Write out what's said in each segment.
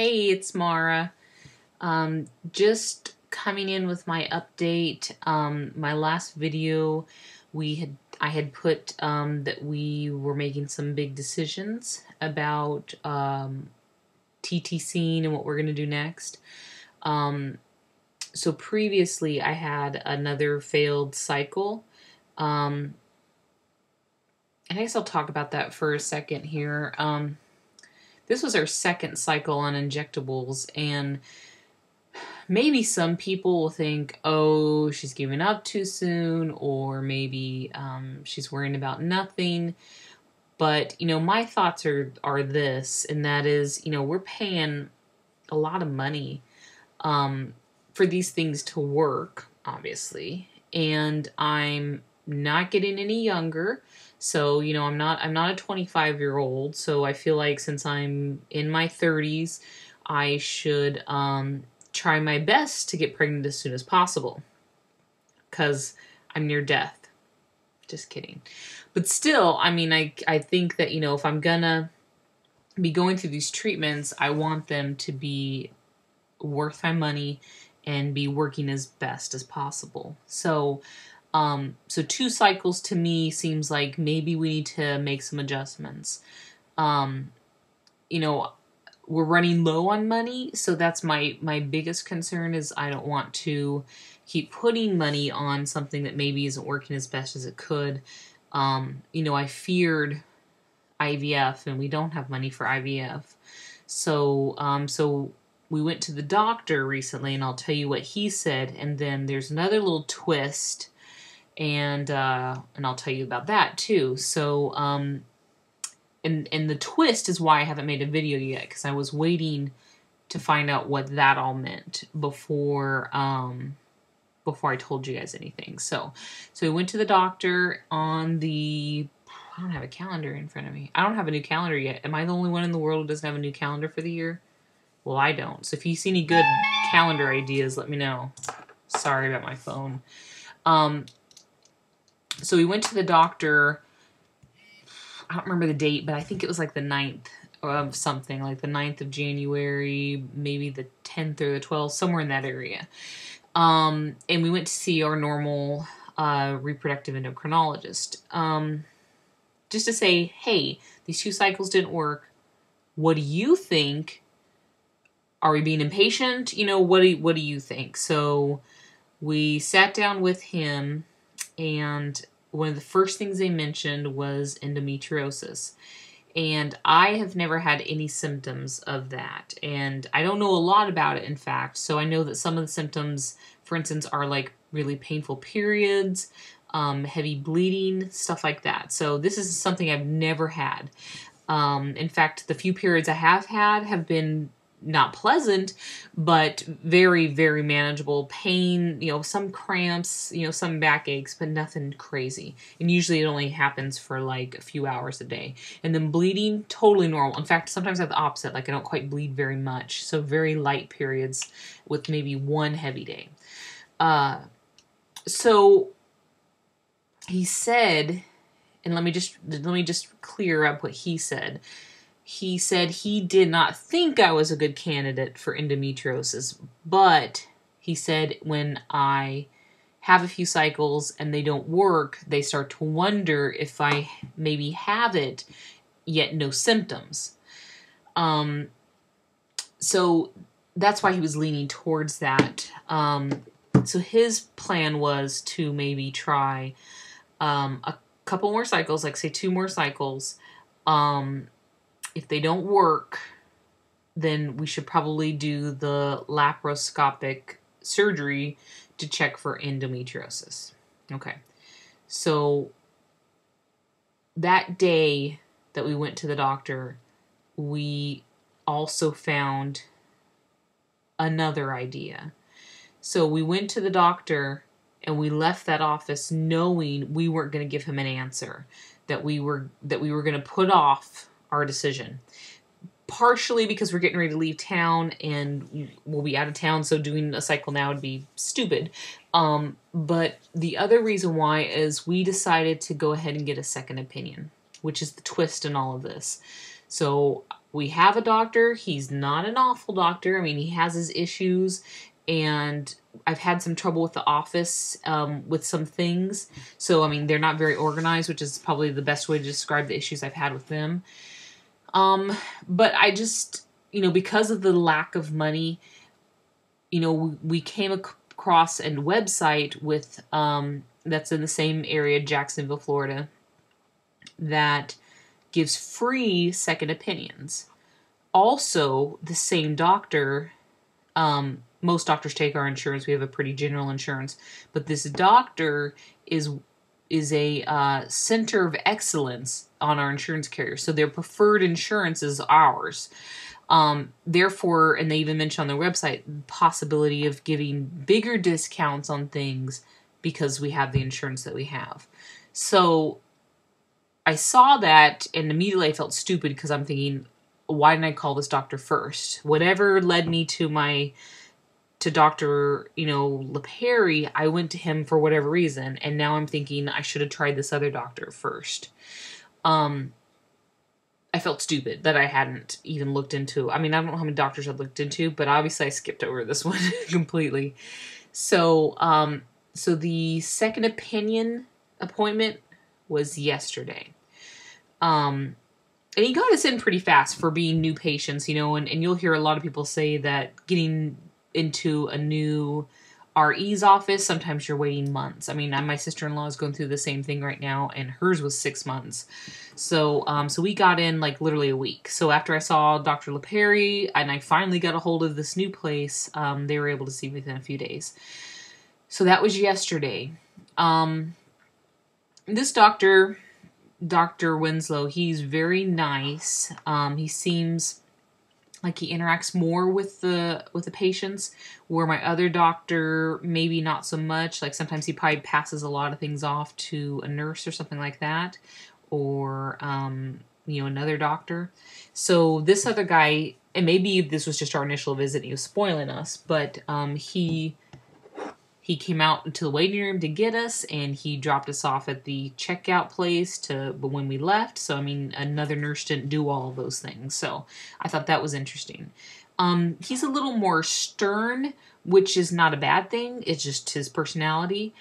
Hey, it's Mara. Just coming in with my update. My last video, I had put that we were making some big decisions about TTC and what we're going to do next. So previously, I had another failed cycle. I guess I'll talk about that for a second here. This was our second cycle on injectables, and maybe some people will think, oh, she's giving up too soon, or maybe she's worrying about nothing. But, my thoughts are this, and that is, we're paying a lot of money for these things to work, obviously, and I'm not getting any younger. So, I'm not a 25-year-old, so I feel like since I'm in my 30s, I should try my best to get pregnant as soon as possible, because I'm near death. Just kidding. But still, I think that, if I'm gonna be going through these treatments, I want them to be worth my money and be working as best as possible. So 2 cycles to me seems like maybe we need to make some adjustments. We're running low on money, so that's my biggest concern is I don't want to keep putting money on something that maybe isn't working as best as it could. I feared IVF, and we don't have money for IVF. So we went to the doctor recently, and I'll tell you what he said, and then there's another little twist, and I'll tell you about that too. So, and the twist is why I haven't made a video yet, because I was waiting to find out what that all meant before I told you guys anything. So we went to the doctor on I don't have a calendar in front of me. I don't have a new calendar yet. Am I the only one in the world who doesn't have a new calendar for the year? Well, I don't. So if you see any good calendar ideas, let me know. Sorry about my phone. So we went to the doctor. I don't remember the date, but I think it was like the 9th of something, like the 9th of January, maybe the 10th or the 12th, somewhere in that area. And we went to see our normal reproductive endocrinologist. Just to say, hey, these 2 cycles didn't work. What do you think? Are we being impatient? What do you think? So we sat down with him, and one of the first things they mentioned was endometriosis. And I have never had any symptoms of that. And I don't know a lot about it, in fact. So I know that some of the symptoms, for instance, are like really painful periods, heavy bleeding, stuff like that. So this is something I've never had. In fact, the few periods I have had have been not pleasant, but very, very manageable. Pain, some cramps, some backaches, but nothing crazy. And usually it only happens for like a few hours a day. And then bleeding, totally normal. In fact, sometimes I have the opposite, like I don't quite bleed very much. So very light periods with maybe one heavy day. So he said, and let me just clear up what he said. He said he did not think I was a good candidate for endometriosis, but he said when I have a few cycles and they don't work, they start to wonder if I maybe have it, yet no symptoms. So that's why he was leaning towards that. So his plan was to maybe try a couple more cycles, like say 2 more cycles. If they don't work, then we should probably do the laparoscopic surgery to check for endometriosis. Okay. So that day that we went to the doctor, we also found another idea. So we went to the doctor and we left that office knowing we weren't going to give him an answer, that we were going to put off our decision. Partially because we're getting ready to leave town and we'll be out of town, so doing a cycle now would be stupid. But the other reason why is we decided to go ahead and get a second opinion, which is the twist in all of this. So we have a doctor. He's not an awful doctor. I mean, he has his issues, and I've had some trouble with the office with some things. So, I mean, they're not very organized, which is probably the best way to describe the issues I've had with them. But I just, because of the lack of money, we came across a website with that's in the same area, Jacksonville, Florida, that gives free second opinions. Also, the same doctor, most doctors take our insurance. We have a pretty general insurance, but this doctor is a center of excellence on our insurance carrier. So their preferred insurance is ours. Therefore, and they even mention on their website, the possibility of giving bigger discounts on things because we have the insurance that we have. So I saw that and immediately I felt stupid because I'm thinking, why didn't I call this doctor first? Whatever led me to Dr. LePerry, I went to him for whatever reason, and now I'm thinking I should have tried this other doctor first. I felt stupid that I hadn't even looked into. I mean, I don't know how many doctors I've looked into, but obviously I skipped over this one completely. So, so the second opinion appointment was yesterday. And he got us in pretty fast for being new patients, and you'll hear a lot of people say that getting into a new RE's office, sometimes you're waiting months. I mean, my sister-in-law is going through the same thing right now, and hers was 6 months. So, so we got in like literally a week. So after I saw Dr. LePerry and I finally got a hold of this new place, they were able to see me within a few days. So that was yesterday. This doctor, Dr. Winslow, he's very nice. He seems like he interacts more with the patients, where my other doctor, maybe not so much. Like sometimes he probably passes a lot of things off to a nurse or something like that, or another doctor. So this other guy, and maybe this was just our initial visit, he was spoiling us, but he came out into the waiting room to get us, and he dropped us off at the checkout place when we left. So, I mean, another nurse didn't do all of those things. So I thought that was interesting. He's a little more stern, which is not a bad thing. It's just his personality.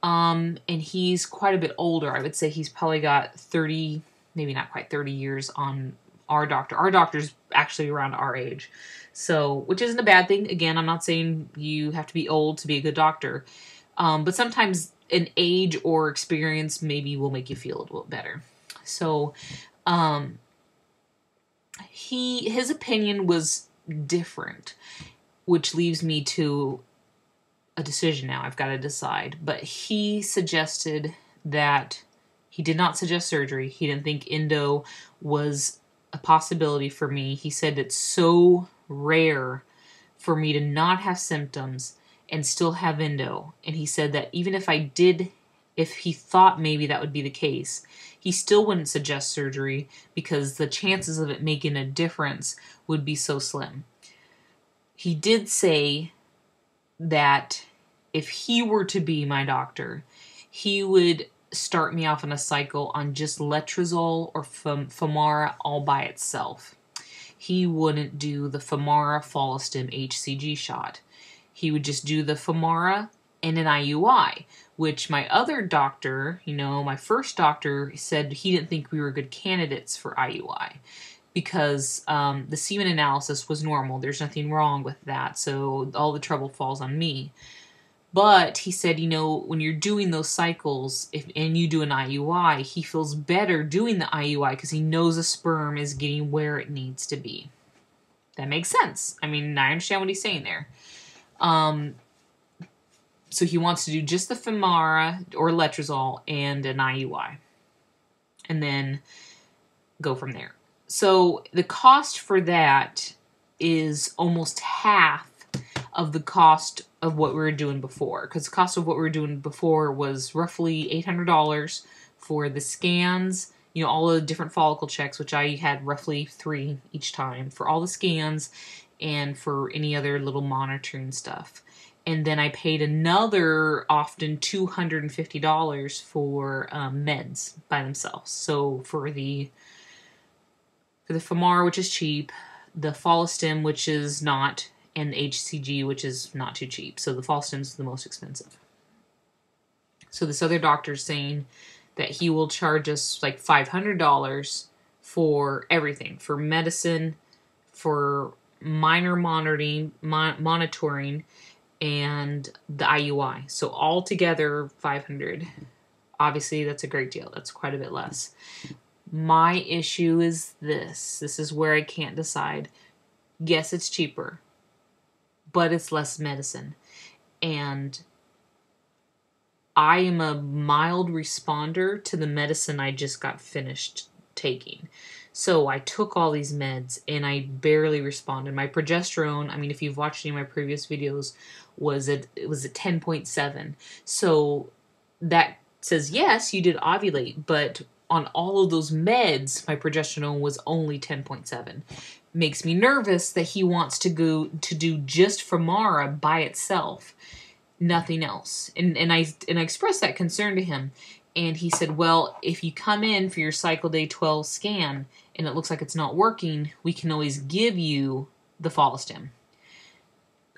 And he's quite a bit older. I would say he's probably got 30, maybe not quite 30 years on our doctor. Our doctor's actually around our age. So, which isn't a bad thing. Again, I'm not saying you have to be old to be a good doctor. But sometimes an age or experience maybe will make you feel a little bit better. So, his opinion was different, which leaves me to a decision now. I've got to decide. But he suggested that he did not suggest surgery. He didn't think endo was a possibility for me. He said it's so rare for me to not have symptoms and still have endo. And he said that even if he thought maybe that would be the case, he still wouldn't suggest surgery because the chances of it making a difference would be so slim. He did say that if he were to be my doctor, he would start me off on a cycle on just letrozole or Femara all by itself. He wouldn't do the Femara Follistim HCG shot. He would just do the Femara and an IUI, which my other doctor, my first doctor, said he didn't think we were good candidates for IUI because the semen analysis was normal. There's nothing wrong with that, so all the trouble falls on me. But he said, when you're doing those cycles and you do an IUI, he feels better doing the IUI because he knows a sperm is getting where it needs to be. That makes sense. I mean, I understand what he's saying there. So he wants to do just the Femara or letrozole and an IUI. And then go from there. So the cost for that is almost half of the cost of what we were doing before. Because the cost of what we were doing before was roughly $800 for the scans, all the different follicle checks, which I had roughly 3 each time for all the scans and for any other little monitoring stuff. And then I paid another often $250 for meds by themselves. So for the For the Femara, which is cheap, the Follistim, which is not, and the HCG, which is not too cheap. So the Follistim is the most expensive. So this other doctor's saying that he will charge us like $500 for everything, for medicine, for minor monitoring, and the IUI. So all together, $500. Obviously, that's a great deal. That's quite a bit less. My issue is this. This is where I can't decide. Yes, it's cheaper, but it's less medicine. And I am a mild responder to the medicine I just got finished taking. So I took all these meds and I barely responded. My progesterone, I mean, if you've watched any of my previous videos, it was a 10.7. So that says, yes, you did ovulate, but on all of those meds, my progesterone was only 10.7. Makes me nervous that he wants to go to do just Femara by itself, nothing else. And I expressed that concern to him. And he said, well, if you come in for your cycle day 12 scan and it looks like it's not working, we can always give you the Follistim.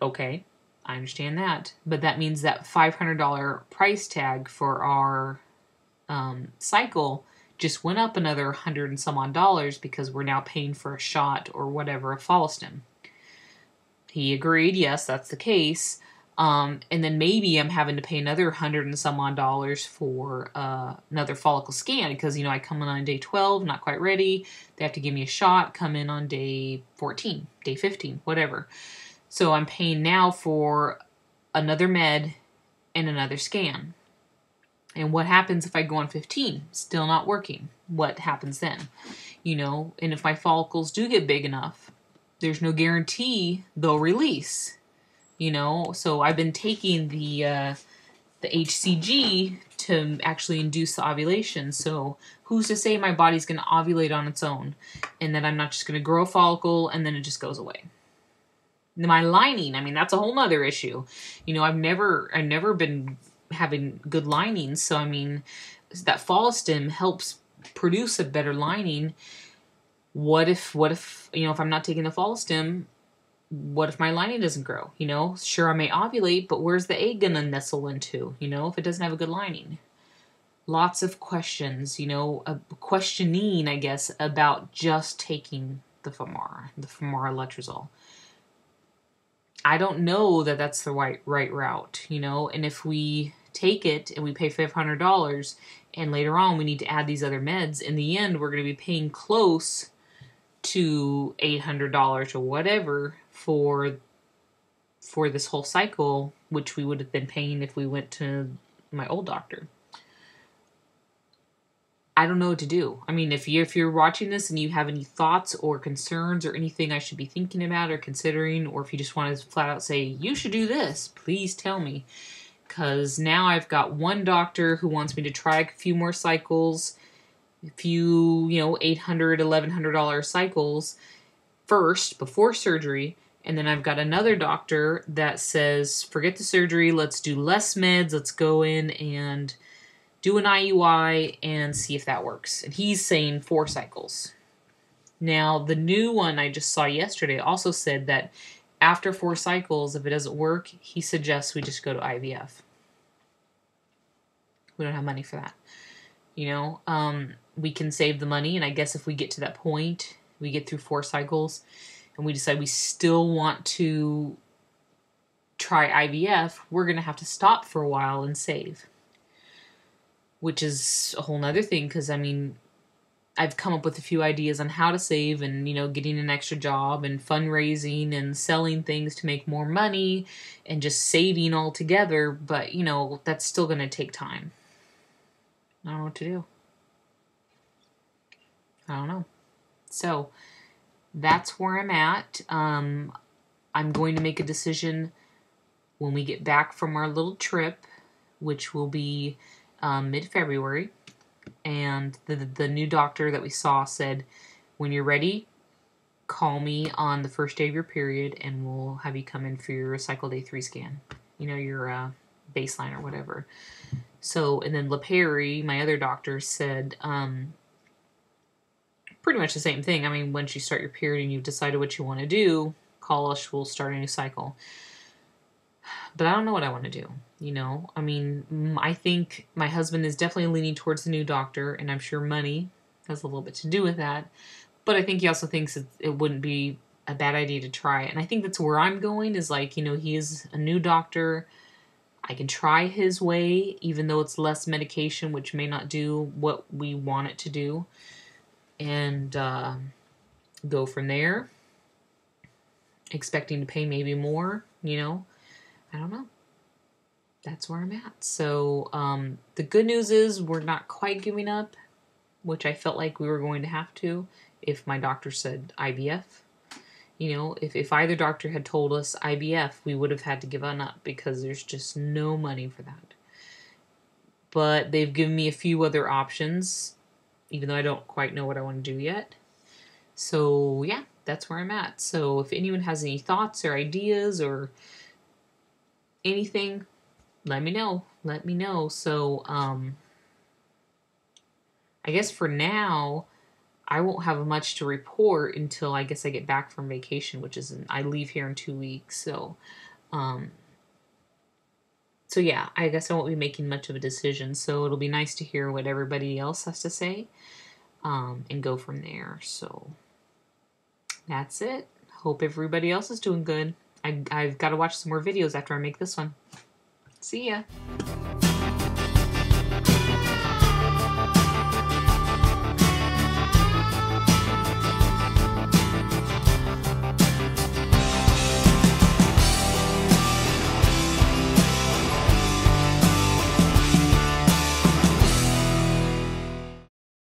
Okay, I understand that. But that means that $500 price tag for our cycle just went up another 100 and some odd dollars because we're now paying for a shot or whatever of Follistim. He agreed, yes, that's the case. And then maybe I'm having to pay another 100 and some odd dollars for another follicle scan because, I come in on day 12, not quite ready. They have to give me a shot, come in on day 14, day 15, whatever. So I'm paying now for another med and another scan. And what happens if I go on 15? Still not working. What happens then? And if my follicles do get big enough, there's no guarantee they'll release. So I've been taking the HCG to actually induce the ovulation. So who's to say my body's going to ovulate on its own and that I'm not just going to grow a follicle and then it just goes away? My lining, I mean, that's a whole nother issue. I've never been having good linings. So, I mean, that Follistim helps produce a better lining. What if, if I'm not taking the Follistim, what if my lining doesn't grow? Sure, I may ovulate, but where's the egg going to nestle into, if it doesn't have a good lining? Lots of questions, questioning, I guess, about just taking the Femara letrozole. I don't know that that's the right route, and if we take it and we pay $500 and later on we need to add these other meds, in the end, we're going to be paying close to $800 or whatever for this whole cycle, which we would have been paying if we went to my old doctor. I don't know what to do. I mean, if you're watching this and you have any thoughts or concerns or anything I should be thinking about or considering, or if you just want to flat out say, you should do this, please tell me. Because now I've got one doctor who wants me to try a few more cycles, a few, $800, $1,100 cycles first before surgery. And then I've got another doctor that says, forget the surgery, let's do less meds, let's go in and do an IUI and see if that works. And he's saying 4 cycles. Now, the new one I just saw yesterday also said that after 4 cycles, if it doesn't work, he suggests we just go to IVF. We don't have money for that. We can save the money, and I guess if we get to that point, we get through 4 cycles, and we decide we still want to try IVF, we're going to have to stop for a while and save. Which is a whole nother thing, because, I mean, I've come up with a few ideas on how to save and, getting an extra job and fundraising and selling things to make more money and just saving altogether, but, that's still going to take time. I don't know what to do. I don't know. So, that's where I'm at. I'm going to make a decision when we get back from our little trip, which will be mid-February. And the new doctor that we saw said, when you're ready, call me on the first day of your period and we'll have you come in for your cycle day 3 scan. Your baseline or whatever. So, and then LaPerry, my other doctor, said, pretty much the same thing. I mean, once you start your period and you've decided what you want to do, call us, we'll start a new cycle. But I don't know what I want to do, you know? I mean, I think my husband is definitely leaning towards the new doctor, and I'm sure money has a little bit to do with that. But I think he also thinks it wouldn't be a bad idea to try it. And I think that's where I'm going, is like, you know, he is a new doctor. I can try his way, even though it's less medication, which may not do what we want it to do. And go from there, expecting to pay maybe more, you know? I don't know. That's where I'm at. So the good news is we're not quite giving up, which I felt like we were going to have to if my doctor said IVF. You know, if either doctor had told us IVF, we would have had to give on up because there's just no money for that. But they've given me a few other options, even though I don't quite know what I want to do yet. So yeah, that's where I'm at. So if anyone has any thoughts or ideas or anything, let me know. Let me know. So I guess for now, I won't have much to report until I guess I get back from vacation, which is I leave here in 2 weeks. So yeah, I guess I won't be making much of a decision. So it'll be nice to hear what everybody else has to say and go from there. So that's it. Hope everybody else is doing good. I've got to watch some more videos after I make this one. See ya.